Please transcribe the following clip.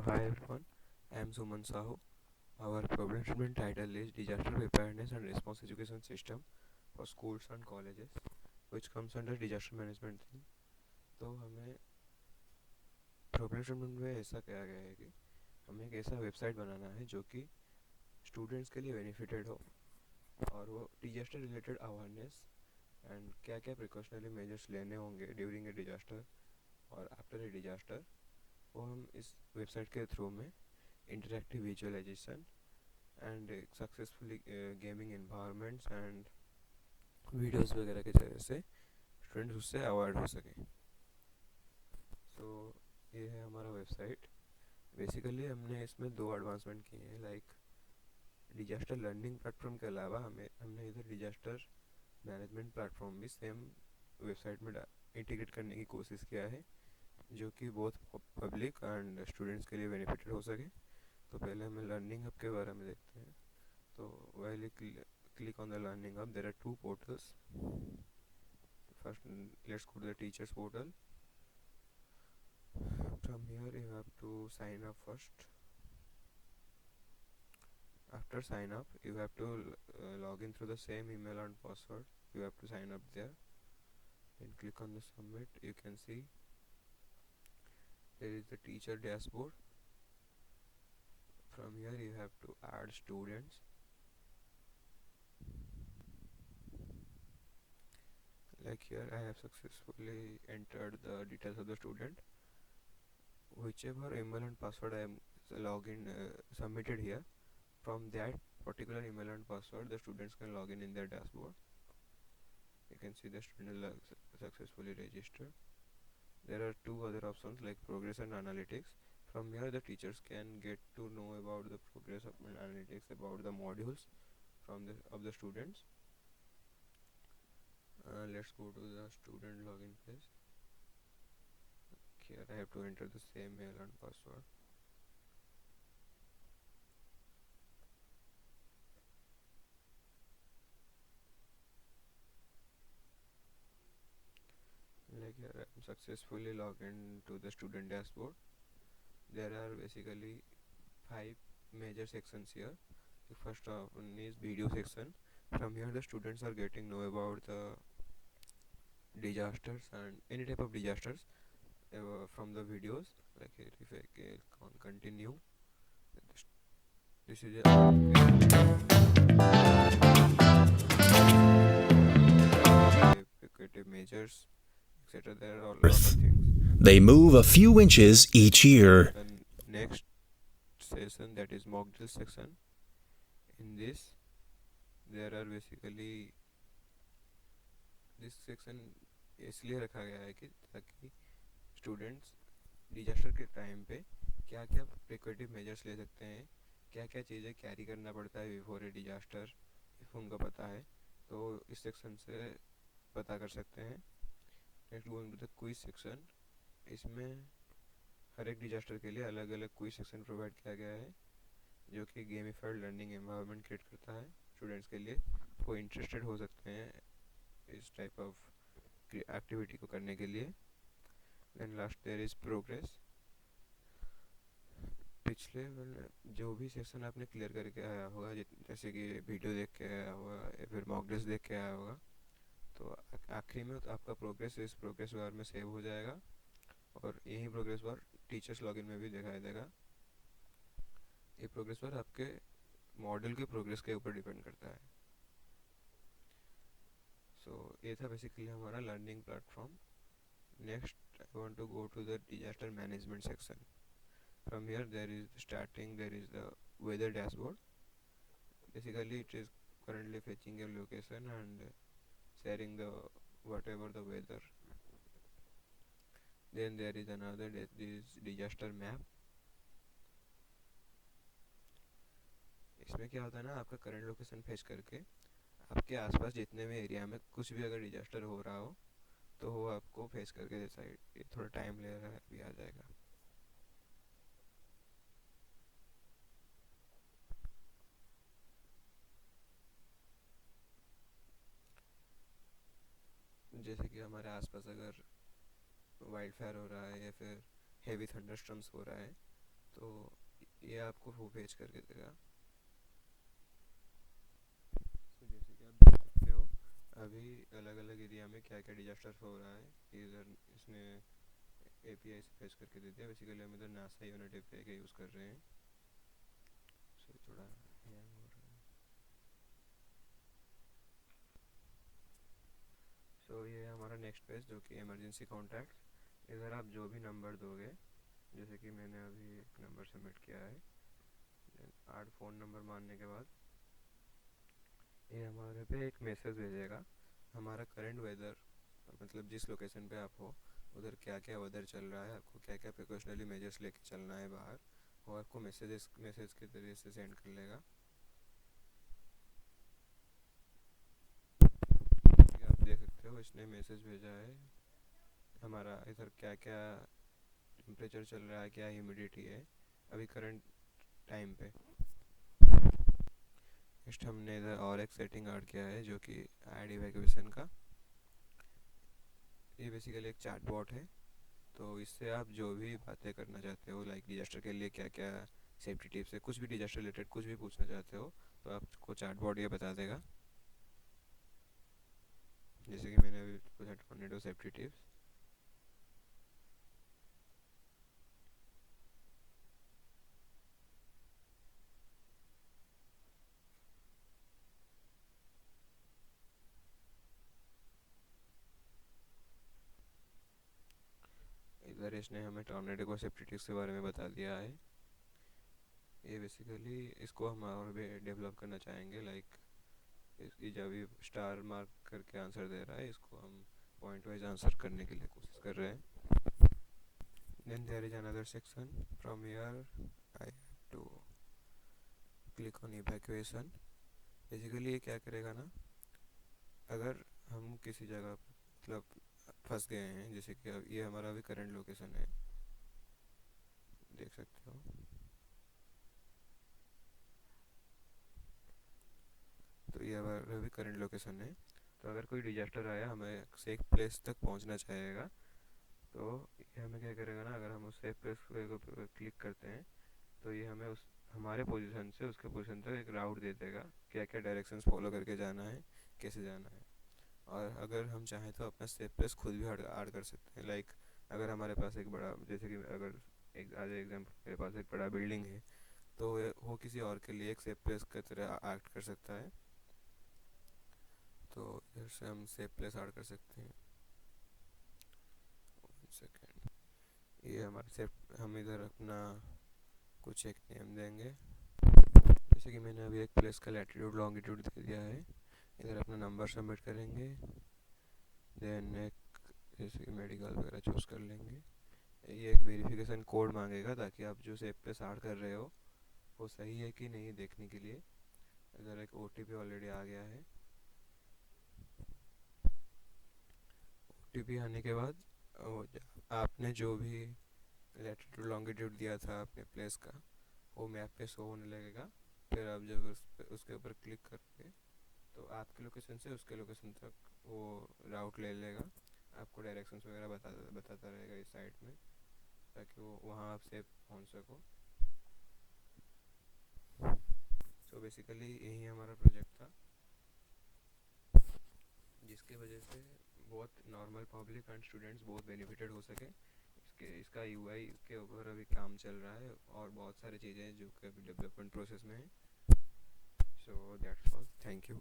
Hi everyone, I am Suman Sahu. Our problem statement title is Disaster Preparedness and Response Education System for Schools and Colleges, which comes under disaster management thing. तो हमें problem statement में ऐसा कहा गया है कि हमें एक ऐसा वेबसाइट बनाना है जो कि स्टूडेंट्स के लिए बेनिफिटेड हो और वो डिजास्टर रिलेटेड अवेयरनेस एंड क्या क्या प्रिकॉशनरी मेजर्स लेने होंगे ड्यूरिंग ए डिजास्टर और आफ्टर ए डिजास्टर, वो हम इस वेबसाइट के थ्रू में interactive visualisation and successfully gaming environments and videos वगैरह के जरिए से स्टूडेंट्स उससे अवॉइड हो सकें। सो ये है हमारा वेबसाइट। बेसिकली हमने इसमें दो एडवांसमेंट किए हैं, लाइक डिजास्टर लर्निंग प्लेटफॉर्म के अलावा हमने इधर डिजास्टर मैनेजमेंट प्लेटफॉर्म भी सेम वेबसाइट में इंटीग्रेट करने की कोशिश किया है, जो कि बहुत पब्लिक एंड स्टूडेंट्स के लिए बेनिफिटेड हो सके। तो पहले हमें लर्निंग हब के बारे में देखते हैं। तो while you click on the learning hub, there are two portals. First, let's go to the teachers portal. From here you have to sign up first. After sign up you have to log in through the same email and password. You have to sign up there, then click on the submit. You can see there is the teacher dashboard. From here you have to add students. Like here I have successfully entered the details of the student. Whichever email and password I am login submitted here, from that particular email and password the students can log in their dashboard. You can see the student successfully registered. There are two other options like progress and analytics. From here the teachers can get to know about the progress of analytics about the modules from the students. Let's go to the student login page. Here I have to enter the same mail and password. Like here I am successfully logged into the student dashboard. There are basically 5 major sections here. The first one is video section. From here the students are getting know about the disasters and any type of disasters from the videos. Like here if I can continue, this is equative measures, etc. There are a lot of Earth. things. They move a few inches each year. The next session, that is mock drill section. In this there are basically this section इसलिए रखा गया है कि ताकि students disaster के time पे क्या क्या प्रिकॉटिव मेजर्स ले सकते हैं, क्या क्या चीज़ें कैरी करना पड़ता है बिफोर ए डिजास्टर, इफ उनको पता है तो इस सेक्शन से पता कर सकते हैं। Next going to the quiz section. इसमें हर एक डिजास्टर के लिए अलग अलग क्विज सेक्शन प्रोवाइड किया गया है, जो कि गेमिफाइड लर्निंग एनवायरनमेंट क्रिएट करता है स्टूडेंट्स के लिए। वो इंटरेस्टेड हो सकते हैं इस टाइप ऑफ एक्टिविटी को करने के लिए। Then last there is progress. पिछले जो भी सेशन आपने क्लियर करके आया होगा, जैसे कि वीडियो देख के आया होगा या फिर मॉक टेस्ट देख के आया होगा, तो आखिरी में तो आपका प्रोग्रेस इस प्रोग्रेस बार में सेव हो जाएगा और यही प्रोग्रेस बार टीचर्स लॉगिन में भी दिखाई देगा। ये प्रोग्रेस बार आपके मॉडल के प्रोग्रेस के ऊपर डिपेंड करता है। सो ये था बेसिकली हमारा learning platform. Next, I want to go to the disaster management section. From here, there is starting. There is the weather dashboard. Basically, it is currently fetching your location and sharing the whatever the weather. Then there is another this disaster map. इसमें क्या होता है ना, आपका current location fetch करके आपके आसपास जितने भी एरिया में कुछ भी अगर डिजास्टर हो रहा हो तो वो आपको फेस करके साइड, ये थोड़ा टाइम ले रहा है, अभी आ जाएगा। जैसे कि हमारे आसपास अगर वाइल्ड फायर हो रहा है या फिर हेवी थंडरस्टॉर्म्स हो रहा है, तो ये आपको वो पेज करके देगा। तो जैसे कि आप देख सकते हो अभी अलग अलग एरिया में क्या क्या डिजास्टर हो रहा है, इधर इसने एपीआई से फेच करके दे दिया। बेसिकली हम इधर नासा यूनिट एपीआई का यूज़ कर रहे हैं। सो थोड़ा हैंग हो रहा है। सो ये हमारा नेक्स्ट पेज जो कि इमरजेंसी कॉन्टैक्ट। इधर आप जो भी नंबर दोगे, जैसे कि मैंने अभी एक नंबर सबमिट किया है, 8 फ़ोन नंबर मानने के बाद ये हमारे पे एक मैसेज भेजेगा हमारा करंट वेदर, मतलब जिस लोकेशन पे आप हो उधर क्या क्या वेदर चल रहा है, आपको क्या क्या प्रिकॉशनरी मेजर्स लेके चलना है बाहर, और आपको मैसेज के जरिए से सेंड कर लेगा। ये आप देख सकते हो इसने मैसेज भेजा है हमारा इधर क्या क्या टेम्परेचर चल रहा है, क्या ह्यूमिडिटी है अभी करंट टाइम पे। नेक्स्ट हमने इधर और एक सेटिंग ऐड किया है जो कि ऐड इवैक्यूएशन का। ये बेसिकली एक चैट बॉट है, तो इससे आप जो भी बातें करना चाहते हो, लाइक डिजास्टर के लिए क्या क्या सेफ्टी टिप्स है, कुछ भी डिजास्टर रिलेटेड कुछ भी पूछना चाहते हो, तो आपको चैट बॉट ये बता देगा। जैसे कि मैंने अभी पूछा टॉर्नेडो सेफ्टी टिप्स। इधर इसने हमें टॉर्नेडो सेफ्टी टिप्स के बारे में बता दिया है। ये बेसिकली इसको हम और भी डेवलप करना चाहेंगे, लाइक इसकी जब भी स्टार मार्क करके आंसर दे रहा है, इसको हम पॉइंट वाइज आंसर करने के लिए कोशिश कर रहे हैं। Then there is another section from here I have to click on evacuation. Basically ये क्या करेगा ना, अगर हम किसी जगह मतलब फंस गए हैं, जैसे कि अब ये हमारा अभी करंट लोकेशन है, देख सकते हो। तो ये हमारा अभी करंट लोकेशन है। तो अगर कोई डिजास्टर आया, हमें से एक प्लेस तक पहुंचना चाहेगा, तो ये हमें क्या करेगा ना, अगर हम उस सेफ प्लेस को क्लिक करते हैं तो ये हमें उस हमारे पोजीशन से उसके पोजीशन तक एक राउट दे देगा, क्या क्या डायरेक्शंस फॉलो करके जाना है, कैसे जाना है। और अगर हम चाहें तो अपना सेफ प्लेस खुद भी ऐड कर सकते हैं। लाइक अगर हमारे पास एक बड़ा, जैसे कि अगर एक आज एग्जाम्पल मेरे पास एक बड़ा बिल्डिंग है, तो वो किसी और के लिए एक सेफ प्लेस की तरह एक्ट कर सकता है। तो इधर से हम सेफ प्लेस ऐड कर सकते हैं। 1 सेकेंड, ये हमारा सेफ, हम इधर अपना कुछ एक नेम देंगे। जैसे कि मैंने अभी एक प्लेस का लैटिट्यूड लॉन्गिट्यूड दे दिया है। इधर अपना नंबर सबमिट करेंगे, देन एक जैसे कि मेडिकल वगैरह चूज़ कर लेंगे। ये एक वेरिफिकेशन कोड मांगेगा ताकि आप जो सेफ प्लेस ऐड कर रहे हो वो सही है कि नहीं देखने के लिए। इधर एक ओटीपी ऑलरेडी आ गया है। ओटीपी आने के बाद आपने जो भी लैटिट्यूड लॉन्गिट्यूड दिया था अपने प्लेस का, वो मैप पे शो होने लगेगा। फिर आप जब उसके ऊपर क्लिक करोगे तो आपके लोकेशन से उसके लोकेशन तक वो राउट ले लेगा, आपको डायरेक्शंस वगैरह बताता रहेगा इस साइड में, ताकि वो वहाँ आप सेफ पहुँच सको। सो बेसिकली यही हमारा प्रोजेक्ट था, जिसके वजह से बहुत नॉर्मल पब्लिक एंड स्टूडेंट्स बहुत बेनिफिटेड हो सके। इसका यूआई के ऊपर अभी काम चल रहा है और बहुत सारी चीज़ें जो कि अभी डेवलपमेंट प्रोसेस में है। So that's all, thank you.